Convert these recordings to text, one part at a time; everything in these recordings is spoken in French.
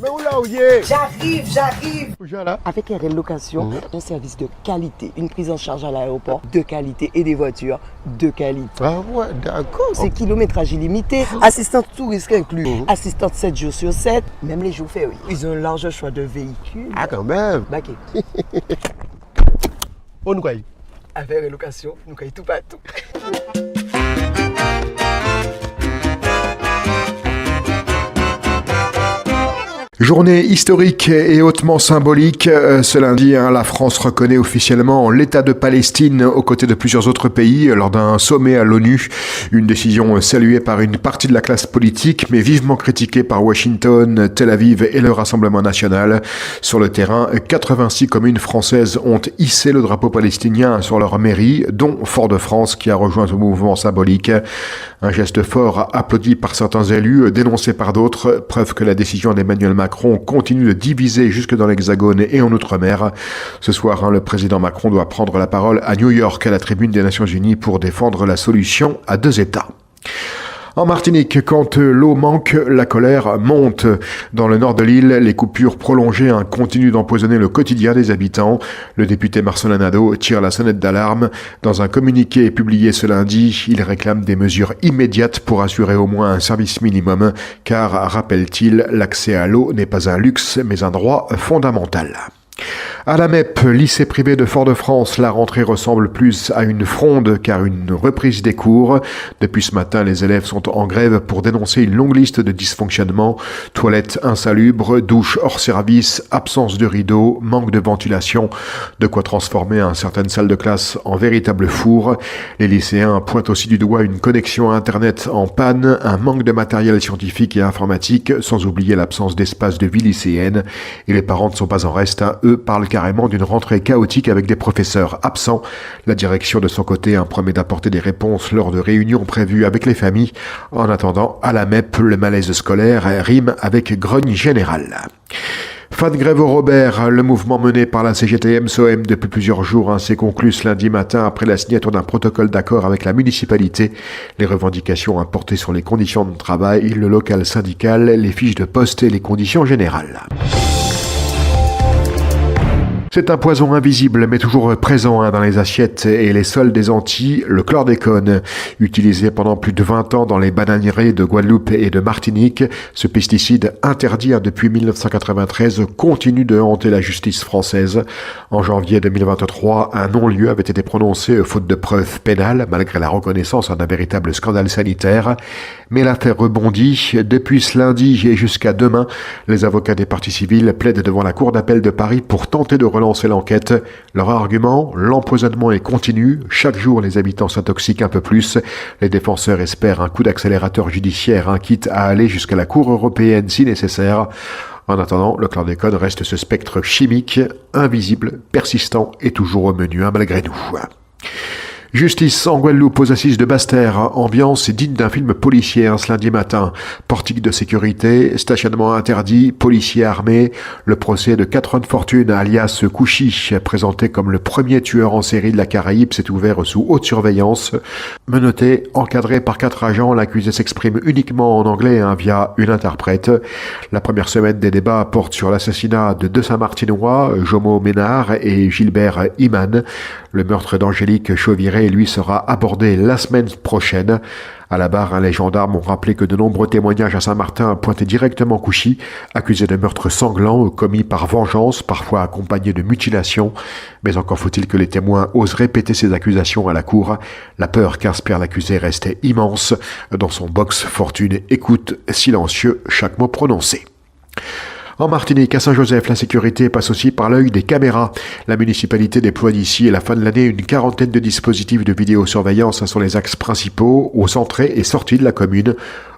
Mais où là où y est? J'arrive. Où là? Avec un relocation, un service de qualité, une prise en charge à l'aéroport de qualité et des voitures de qualité. Ah ouais, d'accord. C'est kilométrage illimité, assistante touriste inclus, assistante 7 jours sur 7, même les jours fériés. Ils ont un large choix de véhicules. Ah quand même. Baquet. On nous quoi? Avec relocation, nous caillons tout partout. Journée historique et hautement symbolique. Ce lundi, la France reconnaît officiellement l'État de Palestine aux côtés de plusieurs autres pays lors d'un sommet à l'ONU. Une décision saluée par une partie de la classe politique, mais vivement critiquée par Washington, Tel Aviv et le Rassemblement national. Sur le terrain, 86 communes françaises ont hissé le drapeau palestinien sur leur mairie, dont Fort-de-France qui a rejoint ce mouvement symbolique. Un geste fort applaudi par certains élus, dénoncé par d'autres, preuve que la décision d'Emmanuel Macron continue de diviser jusque dans l'Hexagone et en Outre-mer. Ce soir, le président Macron doit prendre la parole à New York à la tribune des Nations Unies pour défendre la solution à 2 États. En Martinique, quand l'eau manque, la colère monte. Dans le nord de l'île, les coupures prolongées continuent d'empoisonner le quotidien des habitants. Le député Marcelin Nadeau tire la sonnette d'alarme. Dans un communiqué publié ce lundi, il réclame des mesures immédiates pour assurer au moins un service minimum, car, rappelle-t-il, l'accès à l'eau n'est pas un luxe, mais un droit fondamental. À la MEP, lycée privé de Fort-de-France, la rentrée ressemble plus à une fronde qu'à une reprise des cours. Depuis ce matin, les élèves sont en grève pour dénoncer une longue liste de dysfonctionnements. Toilettes insalubres, douches hors service, absence de rideaux, manque de ventilation. De quoi transformer certaines salles de classe en véritable four. Les lycéens pointent aussi du doigt une connexion à Internet en panne, un manque de matériel scientifique et informatique, sans oublier l'absence d'espace de vie lycéenne. Et les parents ne sont pas en reste, eux parlent carrément d'une rentrée chaotique avec des professeurs absents. La direction de son côté promet d'apporter des réponses lors de réunions prévues avec les familles. En attendant, à la MEP, le malaise scolaire rime avec grogne générale. Fin de grève au Robert, le mouvement mené par la CGT-MSOM depuis plusieurs jours s'est conclu ce lundi matin après la signature d'un protocole d'accord avec la municipalité. Les revendications portées sur les conditions de travail, le local syndical, les fiches de poste et les conditions générales. C'est un poison invisible mais toujours présent dans les assiettes et les sols des Antilles, le chlordécone. Utilisé pendant plus de 20 ans dans les bananeraies de Guadeloupe et de Martinique, ce pesticide interdit depuis 1993 continue de hanter la justice française. En janvier 2023, un non-lieu avait été prononcé faute de preuves pénales malgré la reconnaissance d'un véritable scandale sanitaire. Mais l'affaire rebondit. Depuis ce lundi et jusqu'à demain, les avocats des parties civiles plaident devant la Cour d'appel de Paris pour tenter de relancer l'enquête. Leur argument, l'empoisonnement est continu. Chaque jour, les habitants s'intoxiquent un peu plus. Les défenseurs espèrent un coup d'accélérateur judiciaire, quitte à aller jusqu'à la Cour européenne si nécessaire. En attendant, le chlordécone reste ce spectre chimique, invisible, persistant et toujours au menu, malgré nous. Justice en Guadeloupe aux assises de Basse-Terre. Ambiance digne d'un film policier ce lundi matin. Portique de sécurité, stationnement interdit, policiers armés. Le procès de Catherine Fortune, alias Kouchi, présenté comme le premier tueur en série de la Caraïbe, s'est ouvert sous haute surveillance. Menotté, encadré par 4 agents, l'accusé s'exprime uniquement en anglais via une interprète. La première semaine des débats porte sur l'assassinat de 2 Saint-Martinois, Jomo Ménard et Gilbert Iman. Le meurtre d'Angélique Chauviré, lui, sera abordé la semaine prochaine. À la barre, les gendarmes ont rappelé que de nombreux témoignages à Saint-Martin pointaient directement Kouchi, accusé de meurtres sanglants commis par vengeance, parfois accompagnés de mutilations. Mais encore faut-il que les témoins osent répéter ces accusations à la cour. La peur qu'inspire l'accusé restait immense. Dans son box, Fortune écoute silencieux chaque mot prononcé. En Martinique, à Saint-Joseph, la sécurité passe aussi par l'œil des caméras. La municipalité déploie d'ici à la fin de l'année une 40aine de dispositifs de vidéosurveillance sur les axes principaux, aux entrées et sorties de la commune.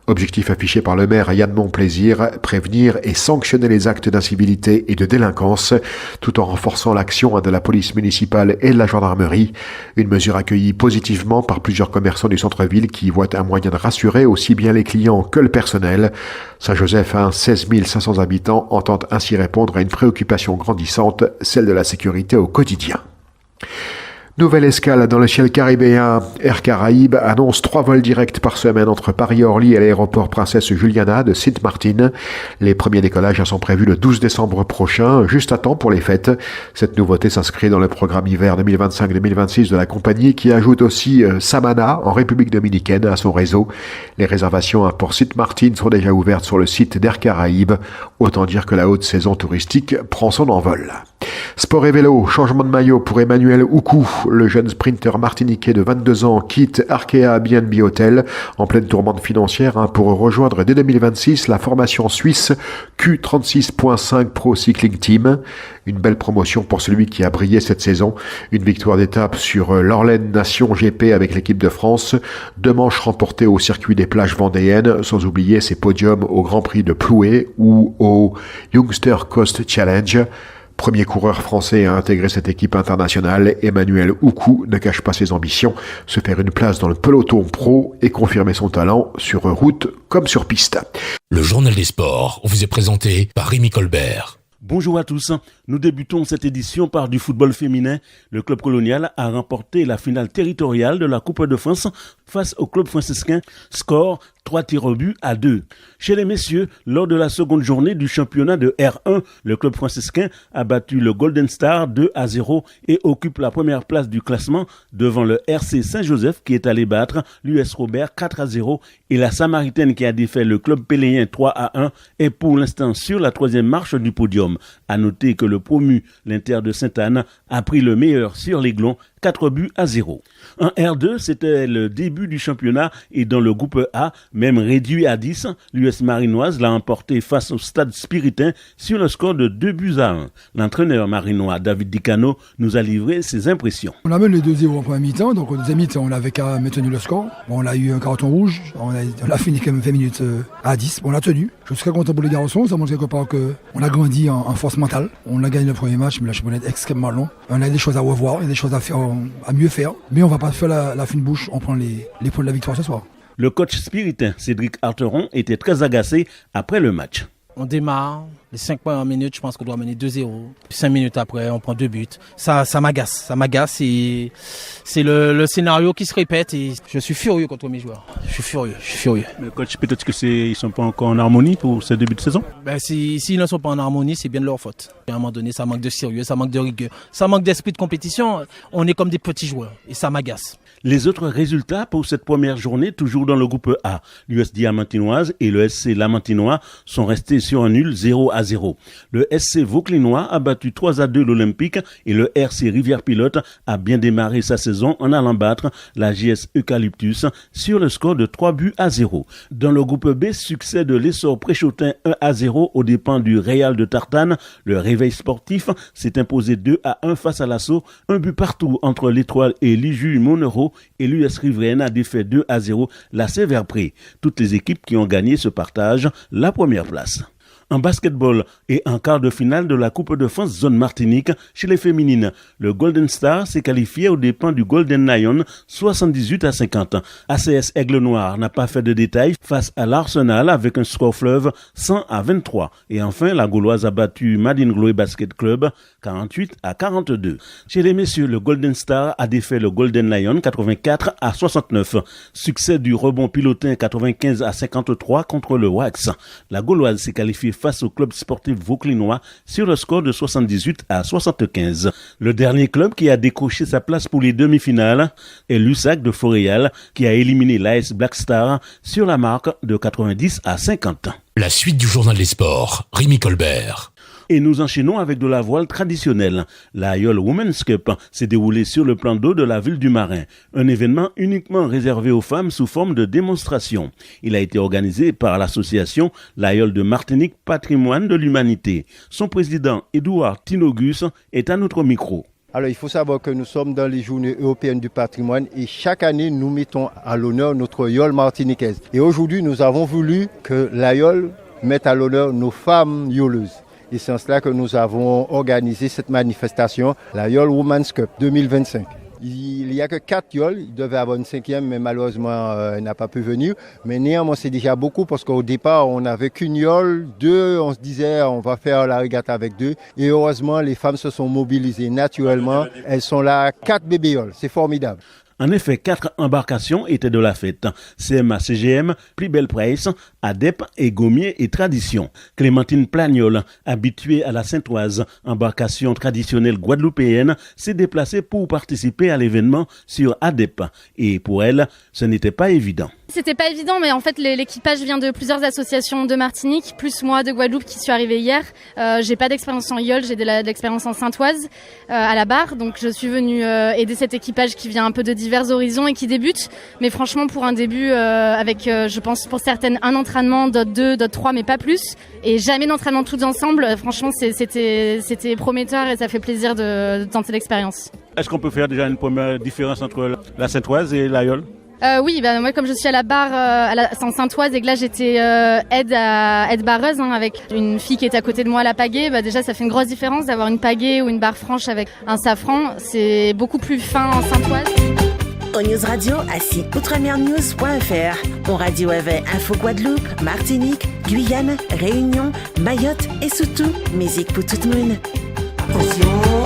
Objectif affiché par le maire Yann Monplaisir, prévenir et sanctionner les actes d'incivilité et de délinquance, tout en renforçant l'action de la police municipale et de la gendarmerie. Une mesure accueillie positivement par plusieurs commerçants du centre-ville qui y voient un moyen de rassurer aussi bien les clients que le personnel. Saint-Joseph, 16 500 habitants, entend ainsi répondre à une préoccupation grandissante, celle de la sécurité au quotidien. Nouvelle escale dans le ciel caribéen. Air Caraïbes annonce 3 vols directs par semaine entre Paris et Orly et l'aéroport Princesse Juliana de Sint-Maarten. Les premiers décollages sont prévus le 12 décembre prochain, juste à temps pour les fêtes. Cette nouveauté s'inscrit dans le programme hiver 2025-2026 de la compagnie qui ajoute aussi Samana en République dominicaine à son réseau. Les réservations pour Sint-Maarten sont déjà ouvertes sur le site d'Air Caraïbes. Autant dire que la haute saison touristique prend son envol. Sport et vélo, changement de maillot pour Emmanuel Oukou. Le jeune sprinter martiniquais de 22 ans quitte Arkea BNB Hotel en pleine tourmente financière pour rejoindre dès 2026 la formation suisse Q36.5 Pro Cycling Team. Une belle promotion pour celui qui a brillé cette saison. Une victoire d'étape sur l'Orlen Nation GP avec l'équipe de France. 2 manches remportées au circuit des plages vendéennes, sans oublier ses podiums au Grand Prix de Ploué ou au Youngster Coast Challenge. Premier coureur français à intégrer cette équipe internationale, Emmanuel Oukou ne cache pas ses ambitions, se faire une place dans le peloton pro et confirmer son talent sur route comme sur piste. Le journal des sports vous est présenté par Rémi Colbert. Bonjour à tous, nous débutons cette édition par du football féminin. Le club colonial a remporté la finale territoriale de la Coupe de France face au club franciscain, score 3-2. Chez les messieurs, lors de la seconde journée du championnat de R1, le club franciscain a battu le Golden Star 2-0 et occupe la première place du classement devant le RC Saint-Joseph qui est allé battre l'US Robert 4-0 et la Samaritaine qui a défait le club péléen 3-1 est pour l'instant sur la 3e marche du podium. À noter que le promu, l'Inter de Sainte-Anne, a pris le meilleur sur l'Aiglon, 4-0. En R2, c'était le début du championnat et dans le groupe A, même réduit à 10, l'US Marinoise l'a emporté face au Stade Spiritain sur le score de 2-1. L'entraîneur marinois David Dicano nous a livré ses impressions. On a mené 2-0 en première mi-temps, donc en deuxième mi-temps, on n'avait qu'à maintenir le score. Bon, on a eu un carton rouge, on a fini quand même 20 minutes à 10. Bon, on l'a tenu. Je suis très content pour les garçons, ça montre quelque part qu'on a grandi en force mentale. On a gagné le premier match, mais le championnat est extrêmement long. On a des choses à revoir, il y a des choses à faire, à mieux faire, mais on va pas faire la fine bouche, on prend les points de la victoire ce soir. Le coach spiritain Cédric Arteron était très agacé après le match. On démarre, les 5 premières minutes, je pense qu'on doit mener 2-0. 5 minutes après, on prend 2 buts. Ça m'agace et c'est le scénario qui se répète et je suis furieux contre mes joueurs. Je suis furieux. Le coach, peut-être qu'ils sont pas encore en harmonie pour ce début de saison? S'ils ne sont pas en harmonie, c'est bien de leur faute. À un moment donné, ça manque de sérieux, ça manque de rigueur, ça manque d'esprit de compétition. On est comme des petits joueurs et ça m'agace. Les autres résultats pour cette première journée, toujours dans le groupe A, l'US Diamantinoise et le SC Lamantinois sont restés sur un nul 0-0. Le SC Vauclinois a battu 3-2 l'Olympique et le RC Rivière Pilote a bien démarré sa saison en allant battre la JS Eucalyptus sur le score de 3-0. Dans le groupe B, succès de l'Essor Préchotin 1-0 aux dépens du Real de Tartane. Le Réveil Sportif s'est imposé 2-1 face à l'Assaut. Un but partout entre l'Étoile et l'Iju Monero et l'US Riveraine a défait 2-0 la Sévère-Pré. Toutes les équipes qui ont gagné se partagent la première place. En basketball et en quart de finale de la Coupe de France zone Martinique, chez les féminines, le Golden Star s'est qualifié aux dépens du Golden Lion 78-50. ACS Aigle Noir n'a pas fait de détails face à l'Arsenal avec un score fleuve 100-23. Et enfin, la Gauloise a battu Madine Glory Basket Club 48-42. Chez les messieurs, le Golden Star a défait le Golden Lion 84-69. Succès du Rebond Pilotin 95-53 contre le Wax. La Gauloise s'est qualifiée face au club sportif vauclinois sur le score de 78-75. Le dernier club qui a décroché sa place pour les demi-finales est l'USAC de Foréal qui a éliminé l'AS Black Star sur la marque de 90-50. La suite du journal des sports, Rémi Colbert. Et nous enchaînons avec de la voile traditionnelle. La Yole Women's Cup s'est déroulée sur le plan d'eau de la ville du Marin. Un événement uniquement réservé aux femmes sous forme de démonstration. Il a été organisé par l'association La Yole de Martinique Patrimoine de l'Humanité. Son président, Édouard Tinogus, est à notre micro. Alors il faut savoir que nous sommes dans les journées européennes du patrimoine et chaque année nous mettons à l'honneur notre Yole martiniquaise. Et aujourd'hui nous avons voulu que la Yole mette à l'honneur nos femmes yoleuses. Et c'est en cela que nous avons organisé cette manifestation, la Yole Women's Cup 2025. Il n'y a que 4 yoles. Il devait avoir une 5e, mais malheureusement, elle n'a pas pu venir. Mais néanmoins, c'est déjà beaucoup parce qu'au départ, on n'avait qu'une yole. 2, on se disait, on va faire la régate avec 2. Et heureusement, les femmes se sont mobilisées naturellement. Elles sont là, 4 bébés yoles. C'est formidable. En effet, 4 embarcations étaient de la fête. CMA CGM, Plus Belle Presse, ADEP et Gommier et Tradition. Clémentine Plagnol, habituée à la Saintoise, embarcation traditionnelle guadeloupéenne, s'est déplacée pour participer à l'événement sur ADEP. Et pour elle, ce n'était pas évident. C'était pas évident, mais en fait l'équipage vient de plusieurs associations de Martinique, plus moi de Guadeloupe qui suis arrivée hier. J'ai pas d'expérience en yole, j'ai de l'expérience en Saintoise à la barre, donc je suis venue aider cet équipage qui vient un peu de divers horizons et qui débute. Mais franchement, pour un début, avec je pense pour certaines un entraînement, d'autres 2, d'autres 3, mais pas plus, et jamais d'entraînement tous ensemble. Franchement, c'était prometteur et ça fait plaisir de tenter l'expérience. Est-ce qu'on peut faire déjà une première différence entre la Saintoise et la yole? Oui, moi comme je suis à la barre en Saintoise et que là j'étais aide barreuse avec une fille qui est à côté de moi à la pagaie, déjà ça fait une grosse différence d'avoir une pagaie ou une barre franche avec un safran. C'est beaucoup plus fin en Saintoise. Au News Radio assis outremernews.fr. On radio avait Info Guadeloupe, Martinique, Guyane, Réunion, Mayotte et surtout musique pour tout le monde. Attention.